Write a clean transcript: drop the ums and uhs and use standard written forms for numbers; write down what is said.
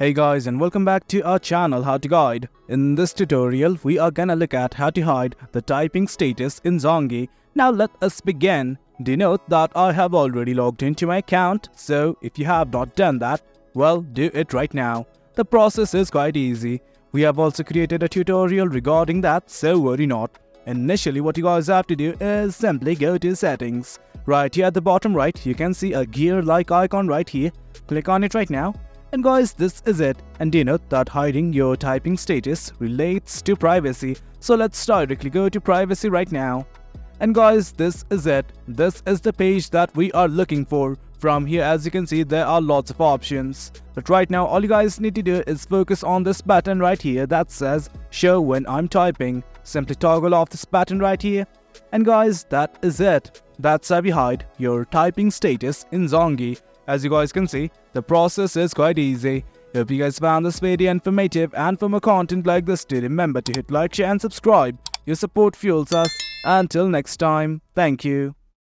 Hey guys, and welcome back to our channel How to Guide. In this tutorial, we are gonna look at how to hide the typing status in Zangi. Now let us begin. Do note that I have already logged into my account, so if you have not done that, well, do it right now. The process is quite easy. We have also created a tutorial regarding that, so worry not. Initially, what you guys have to do is simply go to settings. Right here at the bottom right, you can see a gear-like icon right here. Click on it right now. And guys, this is it. And do note that hiding your typing status relates to privacy. So let's directly go to privacy right now. And guys, this is it. This is the page that we are looking for. From here, as you can see, there are lots of options. But right now, all you guys need to do is focus on this button right here that says show when I'm typing. Simply toggle off this button right here. And guys, that is it. That's how we hide your typing status in Zangi. As you guys can see, the process is quite easy. Hope you guys found this video informative, and for more content like this, do remember to hit like, share and subscribe. Your support fuels us. Until next time, thank you.